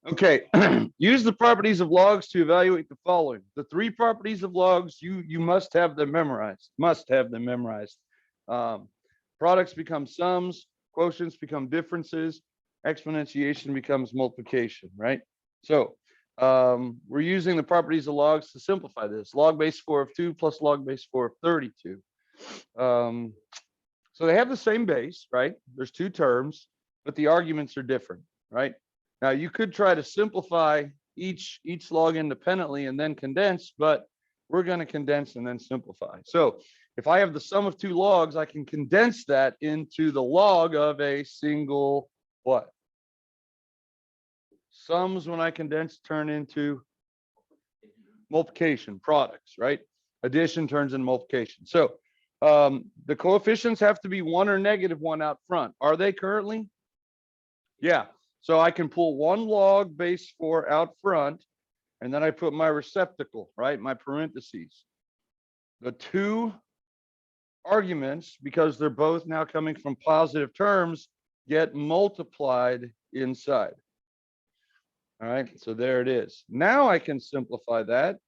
Okay, use the properties of logs to evaluate the following. The three properties of logs, you must have them memorized, products become sums, quotients become differences, exponentiation becomes multiplication, right? So we're using the properties of logs to simplify this. Log base 4 of 2 plus log base 4 of 32. So they have the same base, right? There's two terms, but the arguments are different, right? Now you could try to simplify each log independently and then condense, but we're going to condense and then simplify. So if I have the sum of two logs, I can condense that into the log of a single what? Sums, when I condense, turn into multiplication, products, right? Addition turns into multiplication. So the coefficients have to be 1 or -1 out front. Are they currently? Yeah. So I can pull one log base 4 out front, and then I put my receptacle, right? My parentheses. The two arguments, because they're both now coming from positive terms, get multiplied inside. All right, so there it is. Now I can simplify that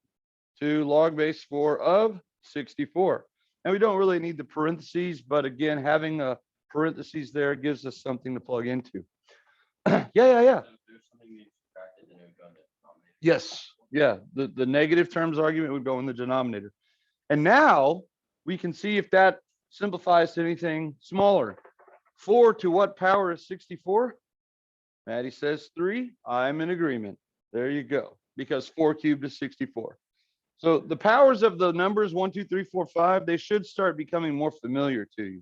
to log base 4 of 64. And we don't really need the parentheses, but again, having a parentheses there gives us something to plug into. Yeah. Yes, yeah, the negative terms argument would go in the denominator. And now we can see if that simplifies to anything smaller. 4 to what power is 64? Maddie says 3. I'm in agreement. There you go, because 4 cubed is 64. So the powers of the numbers 1, 2, 3, 4, 5, they should start becoming more familiar to you.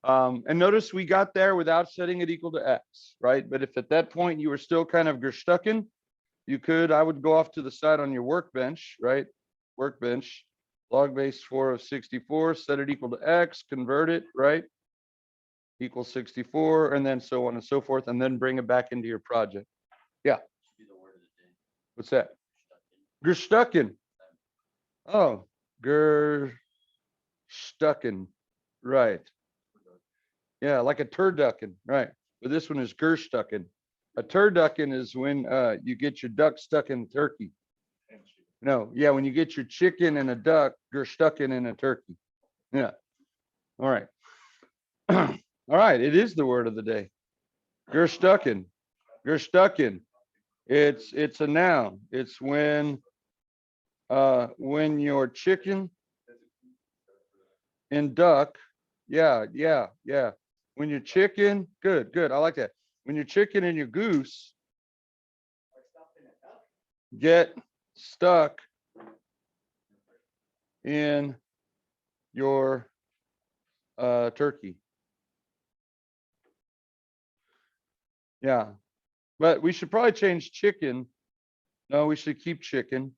And notice we got there without setting it equal to x, right? But if at that point you were still kind of gerstucken, you could, I would go off to the side on your workbench, right? Workbench, log base 4 of 64, set it equal to x, convert it, right? Equals 64, and then so on and so forth, and then bring it back into your project. Yeah. What's that? Gerstucken. Oh, gerstucken, right. Yeah, like a turducken, right? But this one is gerstucken. A turducken is when you get your duck stuck in turkey. No, yeah, when you get your chicken and a duck, gerstucken in a turkey. Yeah. All right. All right, it is the word of the day. Gerstucken. Gerstucken. It's a noun. It's when your chicken and duck, yeah. When your chicken, good. I like that. When your chicken and your goose get stuck in your turkey. Yeah, but we should probably change chicken. No, we should keep chicken.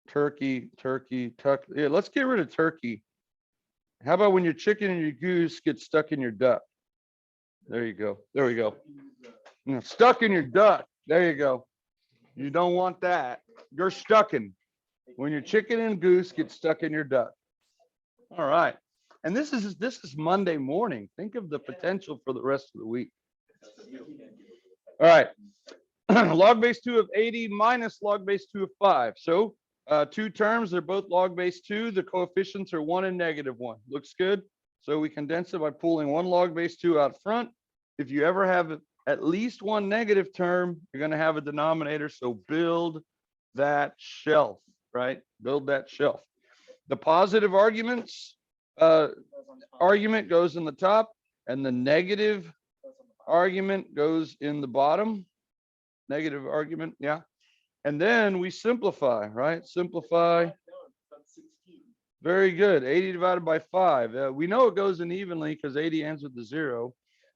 Turkey, tuck. Yeah, let's get rid of turkey. How about when your chicken and your goose get stuck in your duck? There you go. There we go. Stuck in your duck. There you go. You don't want that. You're stucking. When your chicken and goose get stuck in your duck. All right. And this is Monday morning. Think of the potential for the rest of the week. All right. Log base 2 of 80 minus log base 2 of 5. So two terms, they're both log base 2. The coefficients are 1 and -1. Looks good. So we condense it by pulling one log base 2 out front. If you ever have at least one negative term, you're going to have a denominator. So build that shelf, right? Build that shelf. The positive arguments argument goes in the top, and the negative argument goes in the bottom. Negative argument, yeah. And then we simplify, right? Simplify. Very good. 80 divided by 5. We know it goes in evenly because 80 ends with the 0.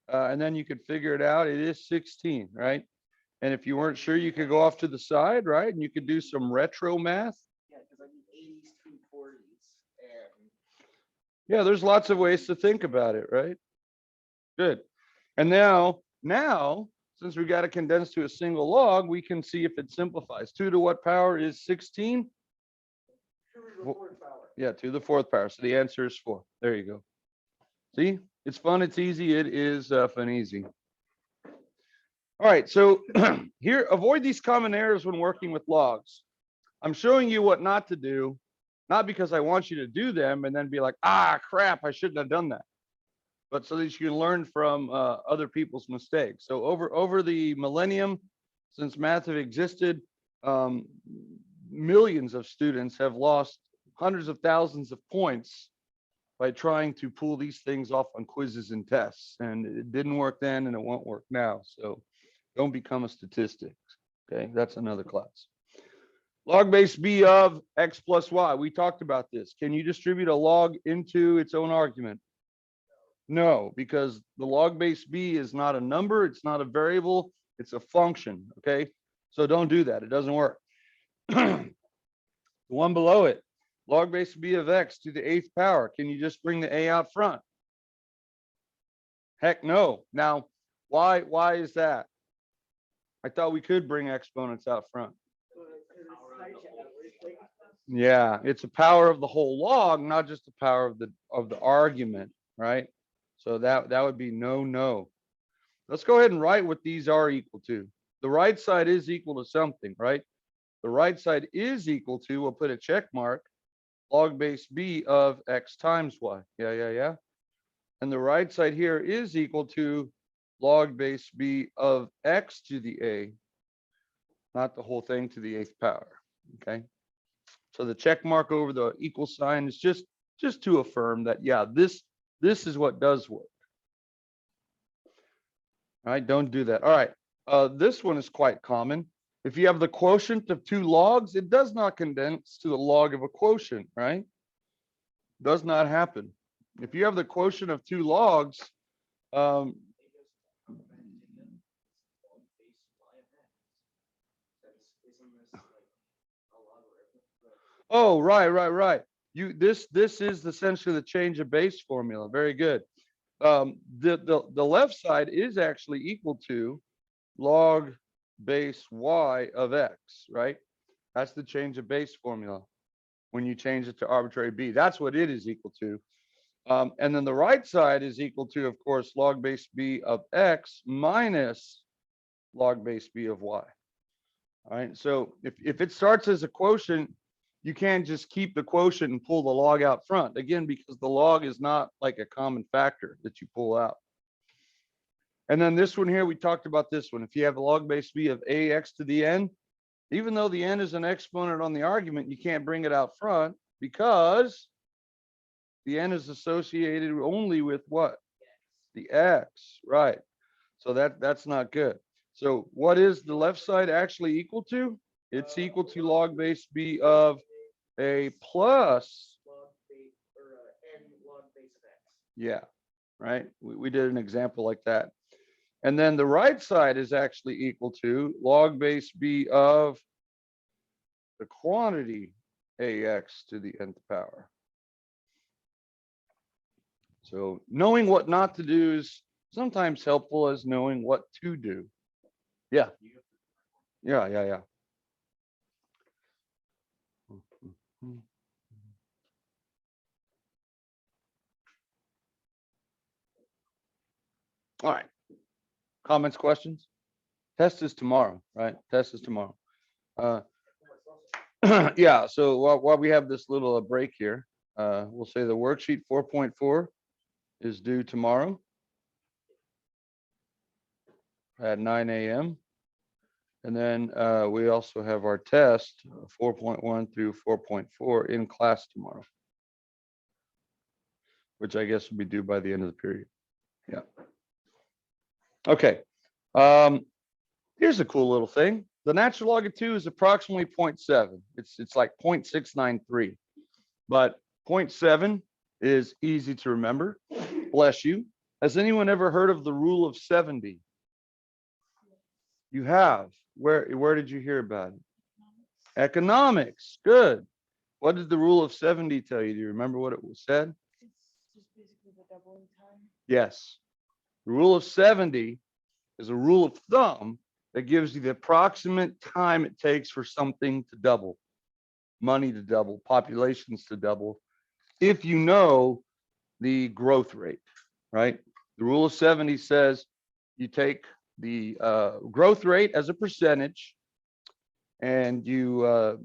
And then you could figure it out. It is 16, right? And if you weren't sure, you could go off to the side, right? And you could do some retro math. Yeah, because I need 80s, 240s. And yeah, there's lots of ways to think about it, right? Good. And now, since we got to condense to a single log, we can see if it simplifies. 2 to what power is 16? 2 to the 4th power. Yeah, 2 to the 4th power. So the answer is 4. There you go. See, it's fun. It's easy. It is fun easy. All right, so here, avoid these common errors when working with logs. I'm showing you what not to do, not because I want you to do them and then be like, ah, crap, I shouldn't have done that, but so that you can learn from other people's mistakes. So over the millennium, since math have existed, um, millions of students have lost hundreds of thousands of points by trying to pull these things off on quizzes and tests. And it didn't work then and it won't work now. So don't become a statistic. Okay, that's another class. Log base b of x plus y. We talked about this. Can you distribute a log into its own argument? No, because the log base b is not a number. It's not a variable. It's a function. Okay, so don't do that. It doesn't work. The one below it, log base b of x to the 8th power. Can you just bring the a out front? Heck no. Now, why is that? I thought we could bring exponents out front. Yeah, it's a power of the whole log, not just the power of the argument, right? So that would be no. Let's go ahead and write what these are equal to. The right side is equal to something, right? The right side is equal to, we'll put a check mark, log base b of x times y. Yeah. And the right side here is equal to log base b of x to the a, not the whole thing to the 8th power. Okay. So the check mark over the equal sign is just to affirm that, yeah, this is what does work. All right, don't do that. All right, this one is quite common. If you have the quotient of two logs, it does not condense to the log of a quotient, right? Does not happen. If you have the quotient of two logs, oh, right. This is essentially the change of base formula. Very good. The left side is actually equal to log base y of x, right? That's the change of base formula when you change it to arbitrary b. That's what it is equal to. And then the right side is equal to, of course, log base b of x minus log base b of y. All right, so if it starts as a quotient, you can't just keep the quotient and pull the log out front. Again, because the log is not like a common factor that you pull out. And then this one here, we talked about this one. If you have a log base b of ax to the n, even though the n is an exponent on the argument, you can't bring it out front because the n is associated only with what? The x, right? So that's not good. So what is the left side actually equal to? It's equal to log base b of a plus. Yeah, right. We did an example like that. And then the right side is actually equal to log base b of the quantity ax to the nth power. So knowing what not to do is sometimes helpful as knowing what to do. Yeah. All right. Comments, questions? Test is tomorrow, right? Test is tomorrow. Yeah, so while we have this little break here, we'll say the worksheet 4.4 is due tomorrow at 9 a.m. And then we also have our test 4.1 through 4.4 in class tomorrow, which I guess will be due by the end of the period. Yeah. Okay. Here's a cool little thing. The natural log of 2 is approximately 0.7. It's like 0.693, but 0.7 is easy to remember. Bless you. Has anyone ever heard of the rule of 70? You have. Where did you hear about it? Economics. Good. What did the rule of 70 tell you? Do you remember what it was said? It's just basically the doubling time. Yes. The rule of 70 is a rule of thumb that gives you the approximate time it takes for something to double, money to double, populations to double, if you know the growth rate, right? The rule of 70 says you take the growth rate as a percentage, and you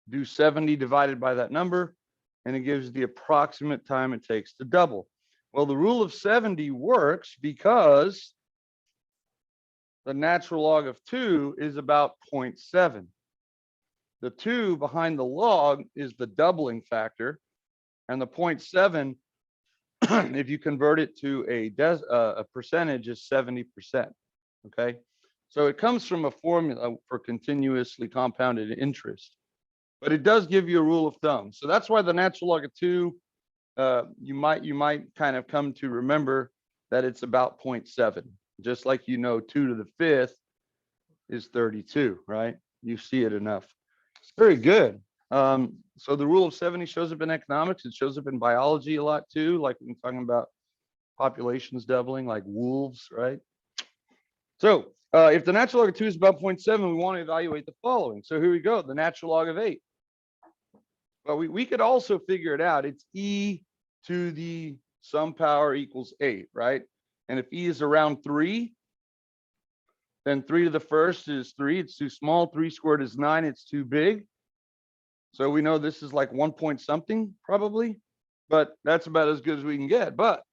do 70 divided by that number, and it gives the approximate time it takes to double. Well, the rule of 70 works because the natural log of 2 is about 0.7. The 2 behind the log is the doubling factor, and the 0.7, if you convert it to a percentage, is 70%. Okay, so it comes from a formula for continuously compounded interest, but it does give you a rule of thumb. So that's why the natural log of 2, you might kind of come to remember that it's about 0.7, just like 2 to the 5th is 32, right? You see it enough. It's very good. So the rule of 70 shows up in economics. It shows up in biology a lot too, like when we're talking about populations doubling, like wolves, right? So if the natural log of 2 is about 0.7, we want to evaluate the following. So here we go, the natural log of 8. Well, we could also figure it out. It's e to the some power equals 8, right? And if e is around 3, then 3 to the first is 3. It's too small. 3 squared is 9. It's too big. So we know this is like 1 point something probably, but that's about as good as we can get. But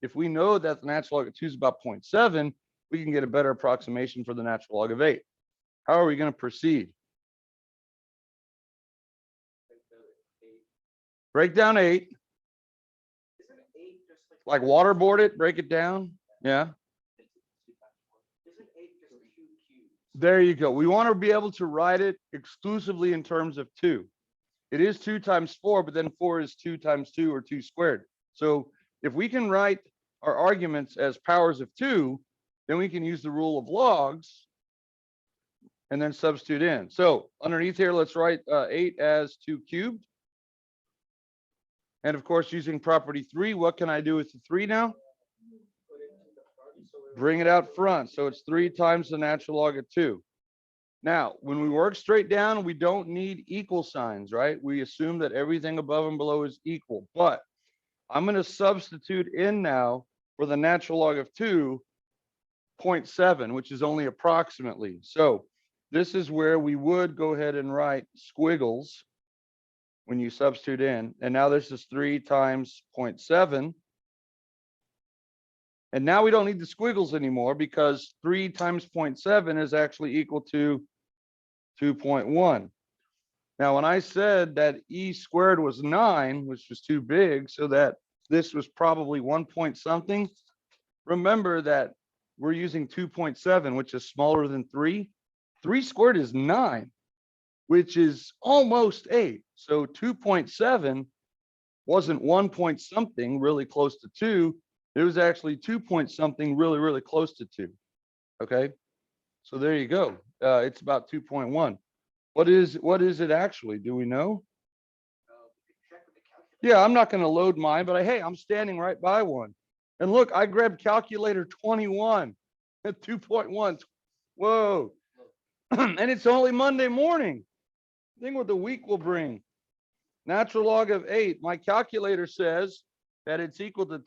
if we know that the natural log of 2 is about 0.7, we can get a better approximation for the natural log of 8. How are we going to proceed? Break down 8. Isn't 8 just Like waterboard it, break it down. Yeah. Isn't 8 just 2 cubes? There you go. We want to be able to write it exclusively in terms of 2. It is 2 times 4, but then 4 is 2 times 2 or 2 squared. So if we can write our arguments as powers of 2, then we can use the rule of logs and then substitute in. So underneath here, let's write 8 as 2 cubed. And of course, using property 3, what can I do with the 3 now? Bring it out front. So it's 3 times the natural log of 2. Now, when we work straight down, we don't need equal signs, right? We assume that everything above and below is equal. But I'm going to substitute in now for the natural log of 2, 0.7, which is only approximately. So this is where we would go ahead and write squiggles when you substitute in. And now this is 3 times 0.7. And now we don't need the squiggles anymore because 3 times 0.7 is actually equal to 2.1. Now, when I said that e squared was 9, which was too big, so that this was probably 1 point something, remember that we're using 2.7, which is smaller than 3. 3 squared is 9, which is almost 8. So 2.7 wasn't 1 point something really close to 2. It was actually 2 point something really, really close to 2. Okay, so there you go. It's about 2.1. What is it actually? Do we know? Yeah, I'm not going to load mine, but hey, I'm standing right by one. And look, I grabbed calculator 21 at 2.1. Whoa. And it's only Monday morning. Think what the week will bring. Natural log of 8. My calculator says that it's equal to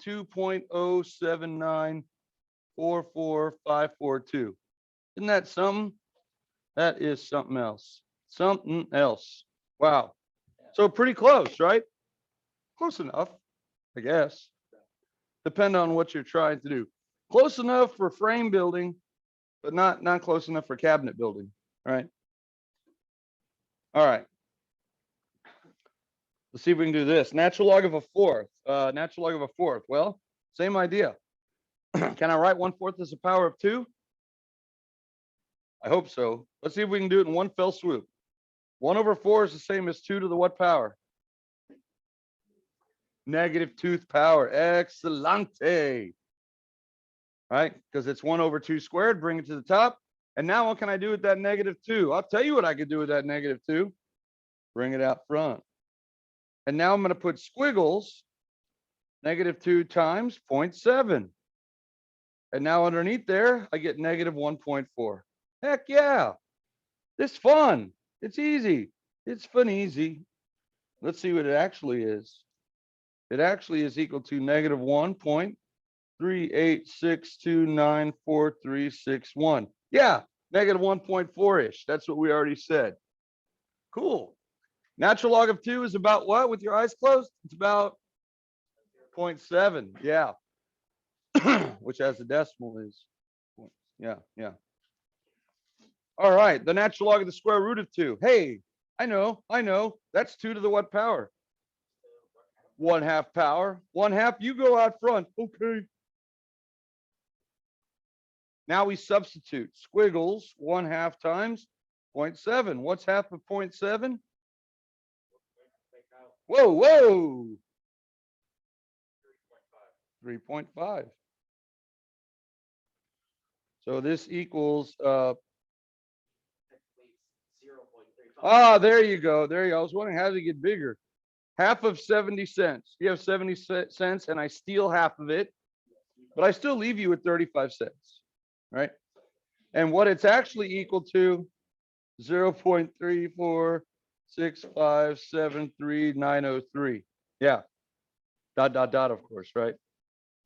2.079445542. Isn't that something? That is something else. Something else. Wow. So pretty close, right? Close enough, I guess. Depend on what you're trying to do. Close enough for frame building, but not close enough for cabinet building, right? All right. Let's see if we can do this. Natural log of a fourth. Natural log of a fourth. Well, same idea. Can I write 1/4 as a power of 2? I hope so. Let's see if we can do it in one fell swoop. 1/4 is the same as 2 to the what power? -2th power. Excellente. Right? Because it's 1/2 squared. Bring it to the top. And now what can I do with that -2? I'll tell you what I could do with that -2. Bring it out front. And now I'm going to put squiggles. -2 times 0.7. And now underneath there, I get -1.4. Heck yeah. It's fun. It's easy. It's fun easy. Let's see what it actually is. It actually is equal to -1.4. 386294361. Yeah, negative 1.4-ish. That's what we already said. Cool. Natural log of 2 is about what with your eyes closed? It's about 0.7. Yeah. Which as the decimal is. Yeah, yeah. All right. The natural log of the square root of 2. Hey, I know. That's 2 to the what power? 1/2 power. 1/2. You go out front. Okay. Now we substitute squiggles 1/2 times 0.7. What's half of 0.7? Whoa, whoa. 3.5. So this equals there you go. There you go. I was wondering how did it get bigger? Half of 70 cents. You have 70 cents and I steal half of it, but I still leave you with 35 cents, right? And what it's actually equal to 0.346573903. Yeah. Dot, dot, dot, of course, right?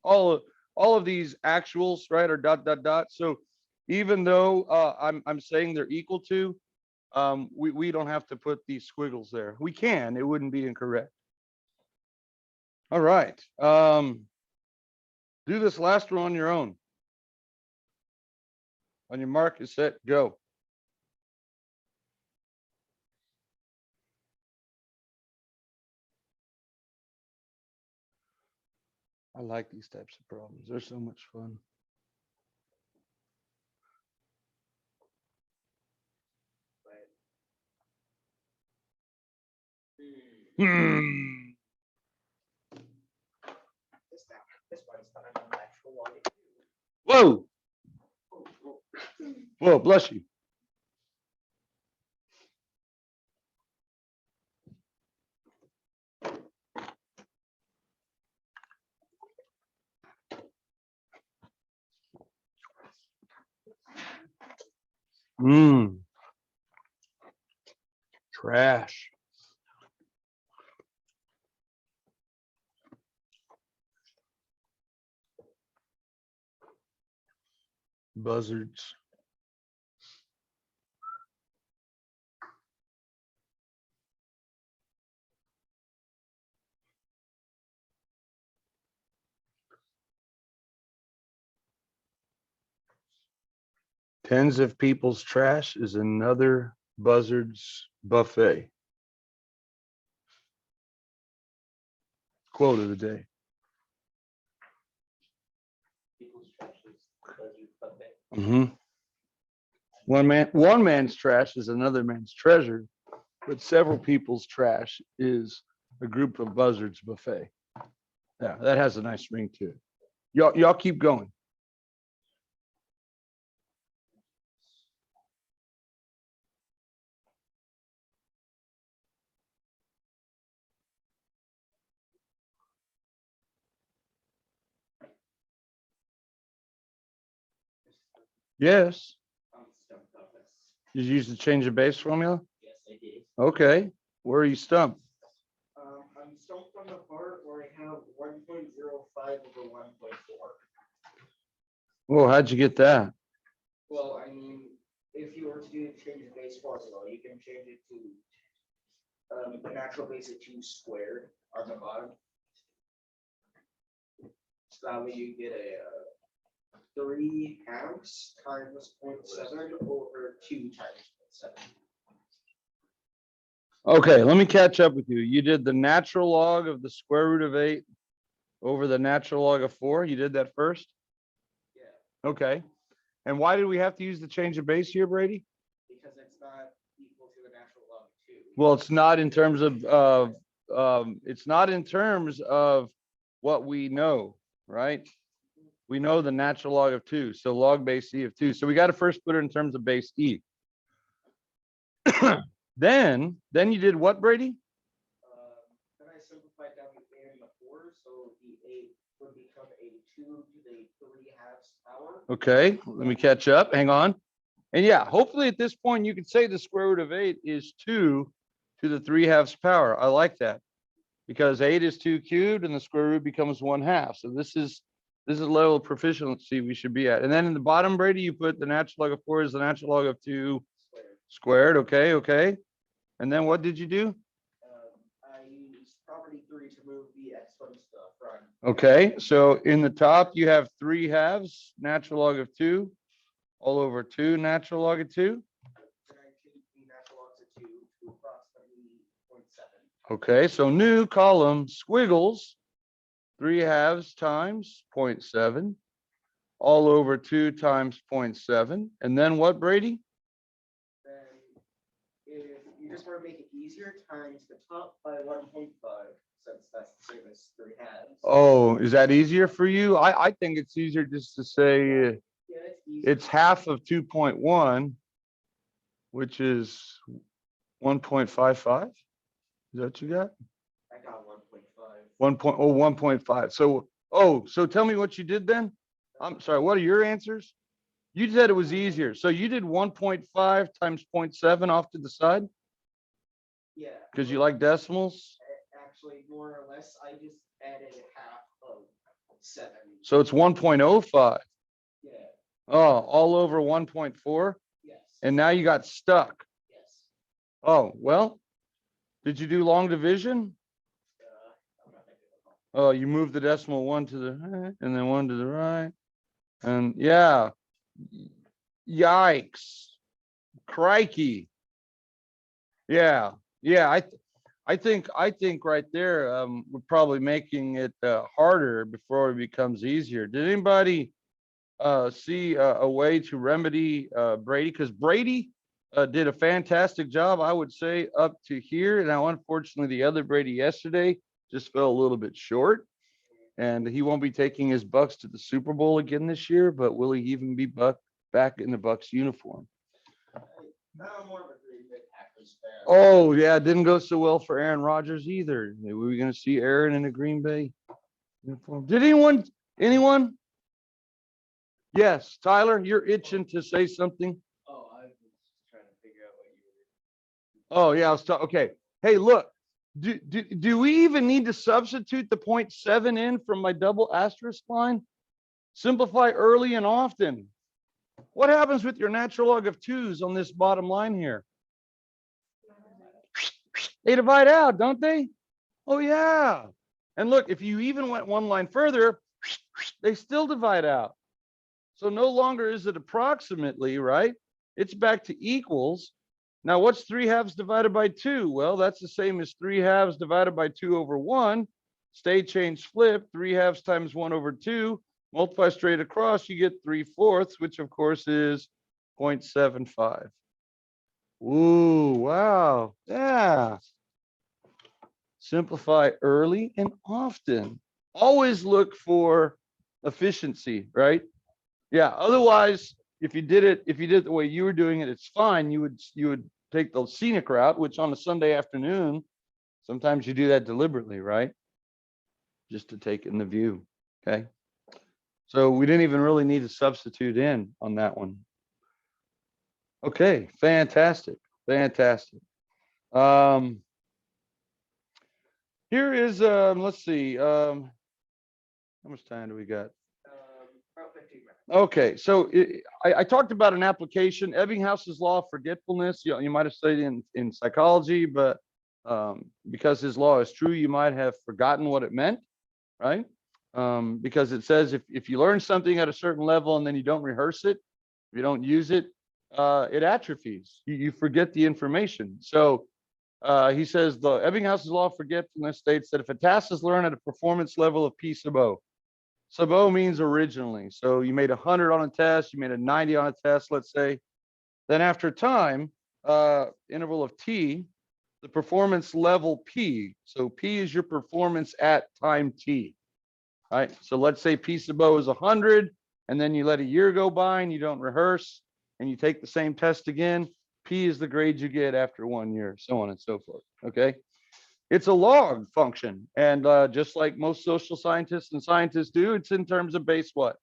All of these actuals, right, are dot, dot, dot. So even though I'm saying they're equal to, we don't have to put these squiggles there. We can, it wouldn't be incorrect. All right. Do this last one on your own. On your mark, is set, go. I like these types of problems. They're so much fun. Hmm. This one's on a natural log of 2. Whoa. Whoa, bless you. Trash. Buzzards. Tens of people's trash is another buzzard's buffet. Quote of the day. One man's trash is another man's treasure, but several people's trash is a group of buzzards buffet. Yeah, that has a nice ring to it. Y'all keep going. Yes. Did you use the change of base formula? Yes, I did. Okay. Where are you stumped? I'm stumped on the part where I have 1.05 over 1.4. Well, how'd you get that? Well, I mean, if you were to do change the base formula, you can change it to the natural base of 2 squared on the bottom. So that way you get a 3/2 times 0.7 over 2 times 0.7. Okay, let me catch up with you. You did the natural log of the square root of 8 over the natural log of 4. You did that first? Yeah, Okay. And why did we have to use the change of base here, Brady? because it's not equal to the natural log of 2. Well, it's not in terms of it's not in terms of what we know, right? We know the natural log of 2, so log base e of 2. So we got to first put it in terms of base e. Then you did what, Brady? Then I simplified down the 8 and the 4, so the 8 would become a 2 to the 3/2 power. Okay, let me catch up. Hang on. And yeah, hopefully at this point you can say the square root of 8 is 2 to the 3/2 power. I like that because 8 is 2 cubed and the square root becomes 1/2. So this is This is the level of proficiency we should be at. And then in the bottom, Brady, you put the natural log of 4 is the natural log of 2 squared. Okay, okay. And then what did you do? I used property 3 to move the exponents to the front. Okay, so in the top, you have 3/2 natural log of 2 all over 2 natural log of 2. Then I changed the natural logs of 2 to approximately 0.7. Okay, so new column squiggles 3/2 times 0.7 all over 2 times 0.7. And then what, Brady? Then if you just want to make it easier, times the top by 1.5, since that's the same as 3/2. Oh, is that easier for you? I think it's easier just to say Yeah, it's easy. it's half of 2.1, which is 1.55. Is that what you got? I got 1.5. 1.5. So tell me what you did then. I'm sorry, what are your answers? You said it was easier. So you did 1.5 times 0.7 off to the side Yeah. because you like decimals. Actually, more or less, I just added half of 7. So it's 1.05. Yeah. Oh, all over 1.4. Yes. And now you got stuck. Yes. Oh, well, did you do long division? I'm not thinking of it. Oh, you moved the decimal 1 to the right and then 1 to the right. And yeah, yikes, crikey. Yeah, yeah. I think right there, we're probably making it harder before it becomes easier. Did anybody see a way to remedy Brady? Because Brady did a fantastic job, I would say, up to here. Now, unfortunately, the other Brady yesterday just fell a little bit short, and he won't be taking his Bucks to the Super Bowl again this year. But will he even be back in the Bucks uniform? I'm more of a Green Bay Packers fan. Oh yeah, it didn't go so well for Aaron Rodgers either. Were we going to see Aaron in a Green Bay uniform? Did anyone? Anyone? Yes, Tyler, you're itching to say something. Oh, I was trying to figure out what you Oh yeah, I was talking. Okay. Hey, look. Do we even need to substitute the 0.7 in from my double asterisk line? Simplify early and often. What happens with your natural log of 2's on this bottom line here? They divide out, don't they? Oh yeah. And look, if you even went one line further, they still divide out. So no longer is it approximately, right? It's back to equals. Now what's 3/2 divided by 2? Well, that's the same as 3/2 divided by 2 over 1. Stay, change, flip. 3/2 times 1 over 2. Multiply straight across, you get 3/4, which of course is 0.75. Ooh, wow. Yeah. Simplify early and often. Always look for efficiency, right? Yeah. Otherwise, if you did it the way you were doing it, it's fine. You would take the scenic route, which on a Sunday afternoon, sometimes you do that deliberately, right? Just to take in the view. Okay. So we didn't even really need to substitute in on that one. Okay, fantastic. Fantastic. Here is let's see. How much time do we got? about 15 minutes. Okay, so I talked about an application, Ebbinghouse's law of forgetfulness. You might have studied in psychology, but because his law is true, you might have forgotten what it meant, right? Because it says if you learn something at a certain level and then you don't rehearse it, if you don't use it, it atrophies. You forget the information. So he says the Ebbinghouse's law of forgetfulness states that if a task is learned at a performance level of P sub O, sub O means originally. So you made 100 on a test, you made a 90 on a test, let's say. Then after time, interval of T, the performance level P. So P is your performance at time T, right? So let's say P sub O is 100, and then you let a year go by and you don't rehearse, and you take the same test again. P is the grade you get after 1 year, so on and so forth, okay? It's a log function. And just like most social scientists and scientists do, it's in terms of base what?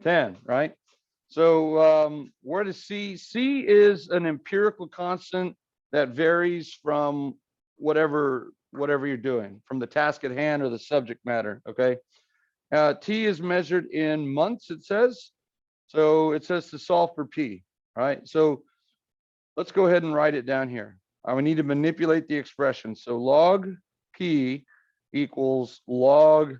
10, right? So where does C? C is an empirical constant that varies from whatever you're doing, from the task at hand or the subject matter, okay? T is measured in months, it says. So it says to solve for P, all right? So let's go ahead and write it down here. I would need to manipulate the expression. So log P equals log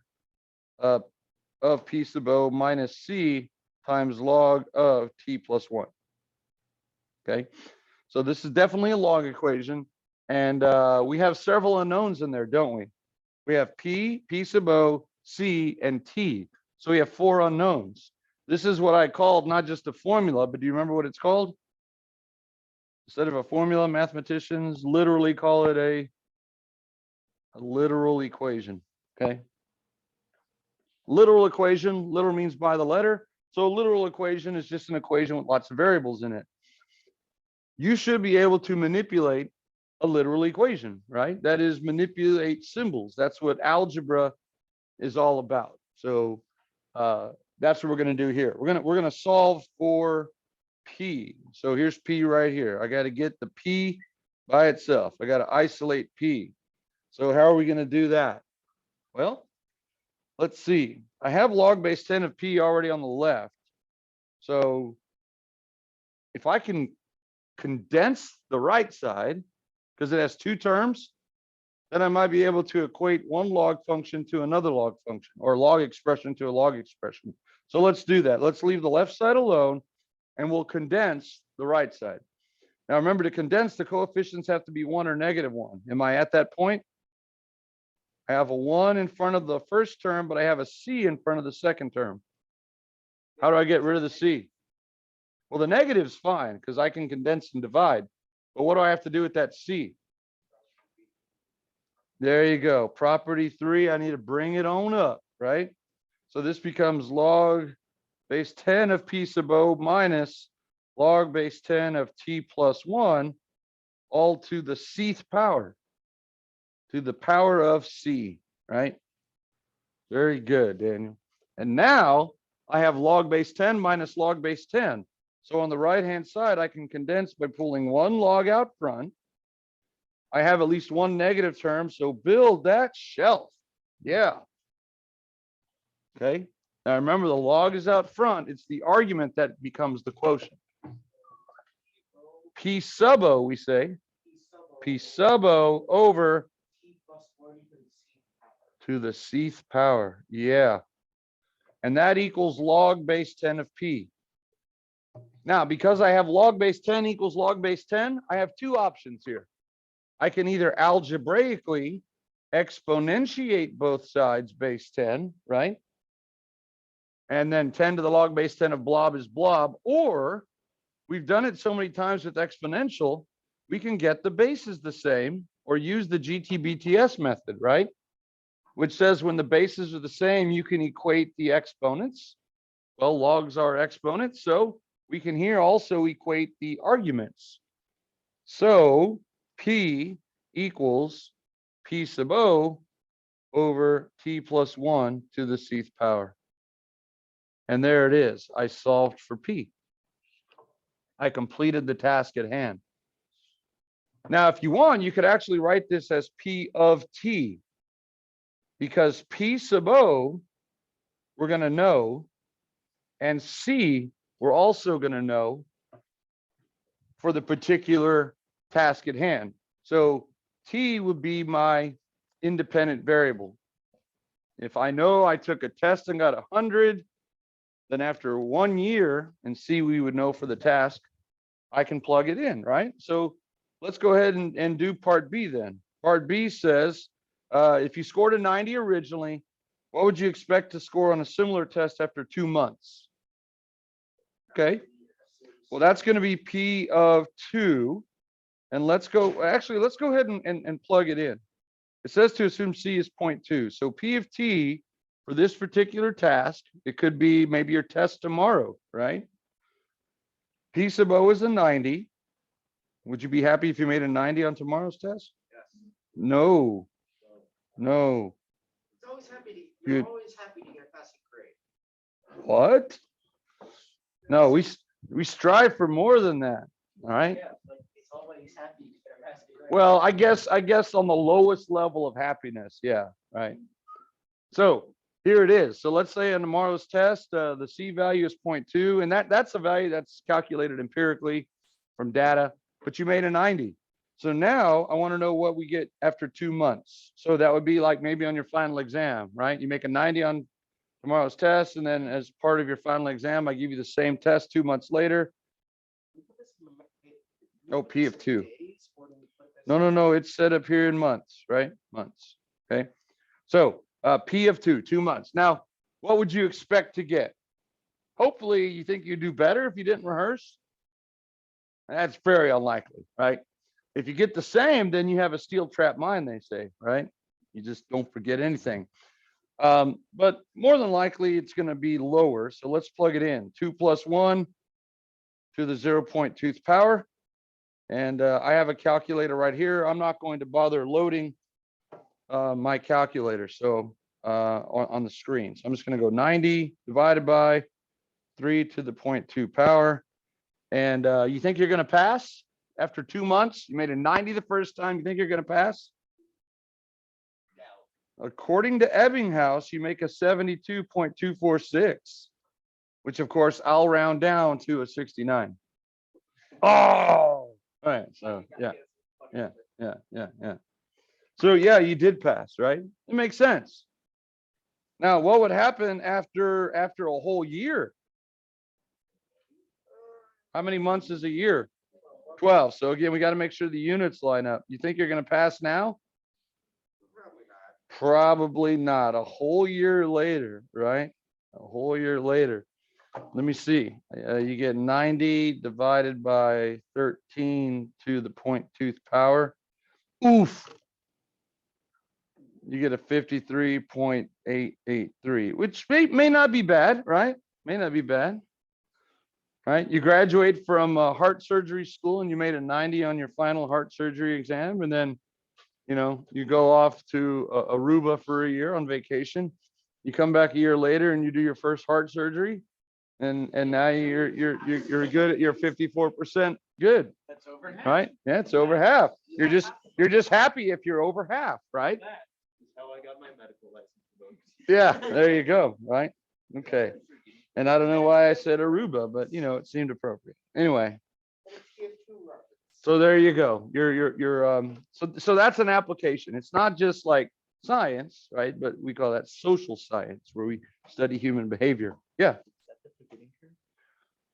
of P sub O minus C times log of T plus 1. Okay, so this is definitely a log equation. And we have several unknowns in there, don't we? We have P, P sub O, C, and T. So we have 4 unknowns. This is what I called not just a formula, but do you remember what it's called? Instead of a formula, mathematicians literally call it a literal equation, okay? Literal equation, literal means by the letter. So a literal equation is just an equation with lots of variables in it. You should be able to manipulate a literal equation, right? That is manipulate symbols. That's what algebra is all about. So that's what we're going to do here. We're going to solve for P. So here's P right here. I got to get the P by itself. I got to isolate P. So how are we going to do that? Well, let's see. I have log base 10 of P already on the left. So if I can condense the right side, because it has 2 terms, then I might be able to equate one log function to another log function, or log expression to a log expression. So let's do that. Let's leave the left side alone, and we'll condense the right side. Now remember, to condense, the coefficients have to be 1 or -1. Am I at that point? I have a 1 in front of the first term, but I have a C in front of the second term. How do I get rid of the C? Well, the negative's fine because I can condense and divide. But what do I have to do with that C? There you go. Property 3, I need to bring it on up, right? So this becomes log base 10 of P sub O minus log base 10 of T plus 1, all to the Cth power, to the power of C, right? Very good, Daniel. And now I have log base 10 minus log base 10. So on the right-hand side, I can condense by pulling 1 log out front. I have at least 1 negative term, so build that shelf. Yeah. Okay. Now remember, the log is out front. It's the argument that becomes the quotient. P sub O, we say. P sub O over to the Cth power. Yeah. And that equals log base 10 of P. Now, because I have log base 10 equals log base 10, I have 2 options here. I can either algebraically exponentiate both sides base 10, right? And then 10 to the log base 10 of blob is blob, or we've done it so many times with exponential, we can get the bases the same or use the GTBTS method, right? Which says when the bases are the same, you can equate the exponents. Well, logs are exponents, so we can here also equate the arguments. So P equals P sub O over T plus 1 to the Cth power. And there it is. I solved for P. I completed the task at hand. Now, if you want, you could actually write this as P of T, because P sub O, we're going to know, and C, we're also going to know for the particular task at hand. So T would be my independent variable. If I know I took a test and got 100, then after 1 year, and C we would know for the task, I can plug it in, right? So let's go ahead and do part B then. Part B says, if you scored a 90 originally, what would you expect to score on a similar test after 2 months? Okay, well, that's going to be P of 2. And let's go, actually, let's go ahead and plug it in. It says to assume C is 0.2. So P of T for this particular task, it could be maybe your test tomorrow, right? P sub O is a 90. Would you be happy if you made a 90 on tomorrow's test? Yes. No, no. It's always happy to, You're you're always happy to get a passing grade. What? No, we strive for more than that. All right. Yeah, but it's always happy to get a passing grade. Well, I guess on the lowest level of happiness. Yeah, right. So here it is. So let's say in tomorrow's test, the C value is 0.2, and that's a value that's calculated empirically from data, but you made a 90. So now I want to know what we get after 2 months. So that would be like maybe on your final exam, right? You make a 90 on tomorrow's test, and then as part of your final exam, I give you the same test 2 months later. Oh, P of 2. No, it's set up here in months, right? Months. Okay. So P of 2 months. Now, what would you expect to get? Hopefully, you think you'd do better if you didn't rehearse. That's very unlikely, right? If you get the same, then you have a steel trap mind, they say, right? You just don't forget anything. But more than likely, it's going to be lower. So let's plug it in. 2 plus 1 to the 0.2th power. And I have a calculator right here. I'm not going to bother loading my calculator on the screen. So I'm just going to go 90 divided by 3 to the 0.2 power. And you think you're going to pass after 2 months? You made a 90 the first time. You think you're going to pass? According to Ebbinghaus, you make a 72.246, which of course I'll round down to a 69. Oh, all right. So yeah. So yeah, you did pass, right? It makes sense. Now, what would happen after a whole year? How many months is a year? 12. So again, we got to make sure the units line up. You think you're going to pass now? Probably not. A whole year later, right? A whole year later. Let me see. You get 90 divided by 13 to the 0.2th power. Oof. You get a 53.883, which may not be bad, right? May not be bad, right? You graduate from heart surgery school and you made a 90 on your final heart surgery exam. And then, you go off to Aruba for a year on vacation. You come back a year later and you do your first heart surgery. And now you're good at your 54% good. That's over half. Right? Yeah, it's over half. You're just happy if you're over half, right? That is how I got my medical license, folks. Yeah, there you go. Right. Okay. And I don't know why I said Aruba, but it seemed appropriate. Anyway. So there you go. So that's an application. It's not just like science, right? But we call that social science, where we study human behavior. Yeah.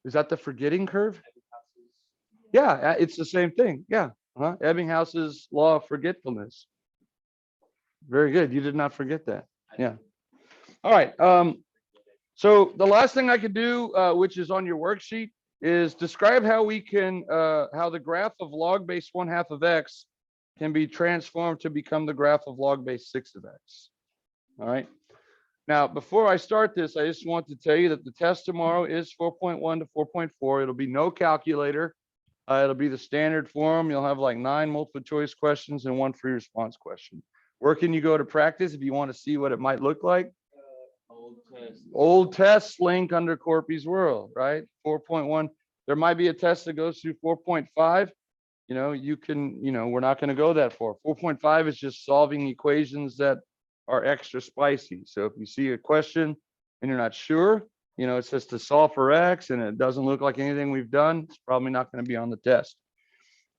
Is that the forgetting curve? Yeah, it's the same thing. Yeah. Ebbinghaus's law of forgetfulness. Very good. You did not forget that. Yeah. All right. So the last thing I could do, which is on your worksheet, is describe how we can, how the graph of log base 1/2 of x can be transformed to become the graph of log base 6 of x. All right. Now, before I start this, I just want to tell you that the test tomorrow is 4.1 to 4.4. It'll be no calculator. It'll be the standard form. You'll have like 9 multiple choice questions and 1 free response question. Where can you go to practice if you want to see what it might look like? Old tests link under Corpy's World, right? 4.1. There might be a test that goes through 4.5. You can, we're not going to go that far. 4.5 is just solving equations that are extra spicy. So if you see a question and you're not sure, it says to solve for x and it doesn't look like anything we've done, it's probably not going to be on the test.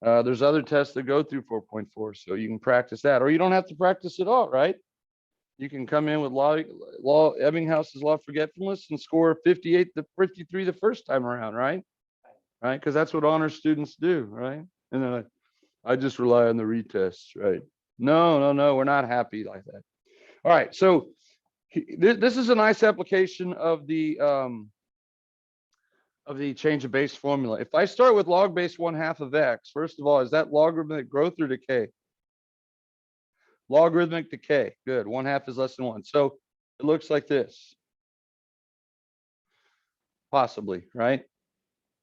There's other tests that go through 4.4, so you can practice that, or you don't have to practice at all, right? You can come in with Ebbinghaus's law of forgetfulness and score 58 to 53 the first time around, right? Right, because that's what honor students do, right? And then I just rely on the retests, right? No, we're not happy like that. All right, so this is a nice application of the change of base formula. If I start with log base 1/2 of x, first of all, is that logarithmic growth or decay? Logarithmic decay. Good. 1/2 is less than 1. So it looks like this. Possibly, right?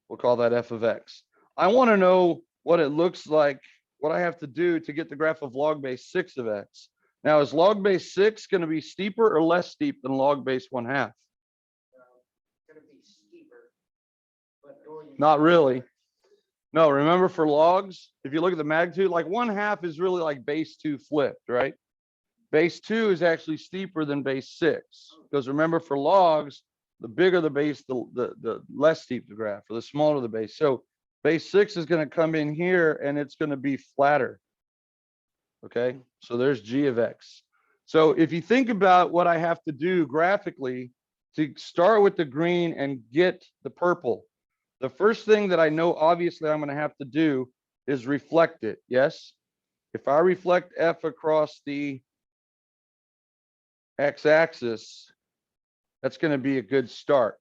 We'll call that f of x. I want to know what it looks like, what I have to do to get the graph of log base 6 of x. Now, is log base 6 going to be steeper or less steep than log base 1/2? Not really. No, remember for logs, if you look at the magnitude, like 1/2 is really like base 2 flipped, right? Base 2 is actually steeper than base 6. Because remember, for logs, the bigger the base, the less steep the graph, or the smaller the base. So base 6 is going to come in here and it's going to be flatter. Okay, so there's G of X. So if you think about what I have to do graphically to start with the green and get the purple, the first thing that I know, obviously, I'm going to have to do is reflect it. Yes. If I reflect F across the x-axis, that's going to be a good start.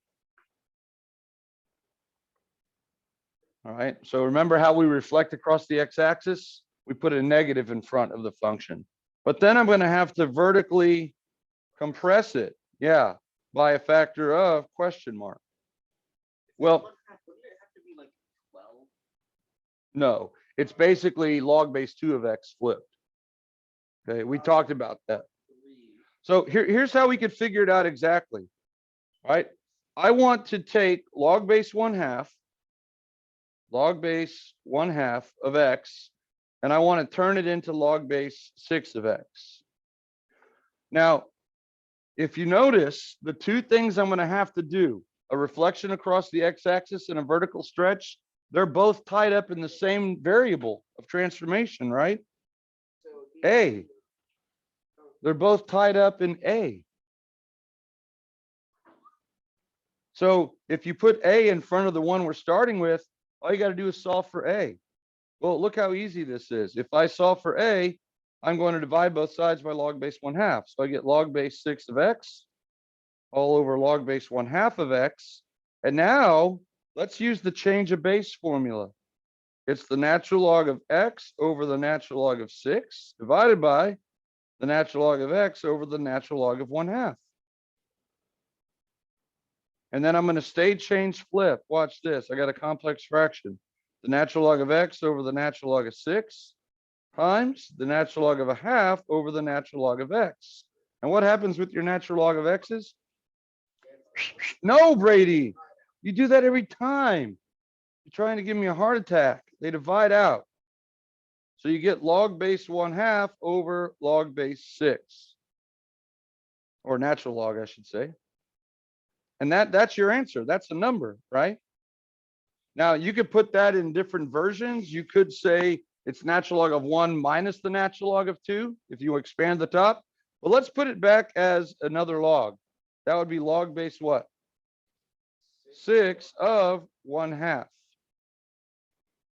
All right. So remember how we reflect across the x-axis? We put a negative in front of the function. But then I'm going to have to vertically compress it. Yeah. By a factor of question mark. Well, Wouldn't it have to be like 12? no, it's basically log base 2 of X flipped. Okay. We talked about that. So here's how we could figure it out exactly. All right. I want to take log base 1/2 of X, and I want to turn it into log base 6 of X. Now, if you notice, the two things I'm going to have to do, a reflection across the x-axis and a vertical stretch, they're both tied up in the same variable of transformation, right? A. They're both tied up in A. So if you put A in front of the one we're starting with, all you got to do is solve for A. Well, look how easy this is. If I solve for A, I'm going to divide both sides by log base 1/2. So I get log base 6 of X all over log base 1/2 of X. And now let's use the change of base formula. It's the natural log of X over the natural log of 6 divided by the natural log of X over the natural log of 1/2. And then I'm going to stage change flip. Watch this. I got a complex fraction. The natural log of X over the natural log of 6 times the natural log of 1/2 over the natural log of X. And what happens with your natural log of X's? No, Brady, you do that every time. You're trying to give me a heart attack. They divide out. So you get log base 1/2 over log base 6, or natural log, I should say. And that's your answer. That's the number, right? Now you could put that in different versions. You could say it's natural log of 1 minus the natural log of 2 if you expand the top. But let's put it back as another log. That would be log base what? 6 of 1/2.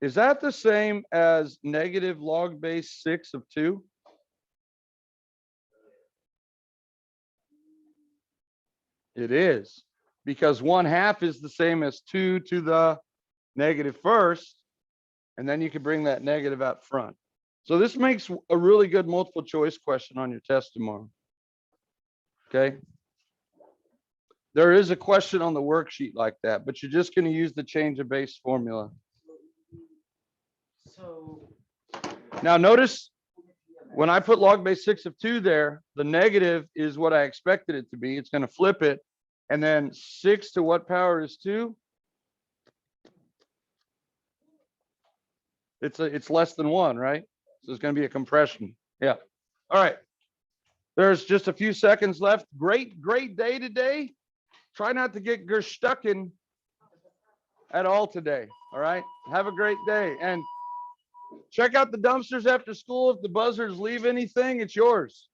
Is that the same as negative log base 6 of 2? It is, because 1/2 is the same as 2 to the negative first, and then you can bring that negative out front. So this makes a really good multiple choice question on your test tomorrow. Okay. There is a question on the worksheet like that, but you're just going to use the change of base formula. So Now notice when I put log base 6 of 2 there, the negative is what I expected it to be. It's going to flip it. And then 6 to what power is 2? It's less than 1, right? So it's going to be a compression. Yeah. All right. There's just a few seconds left. Great day today. Try not to get stuck in at all today. All right. Have a great day. And check out the dumpsters after school. If the buzzers leave anything, it's yours.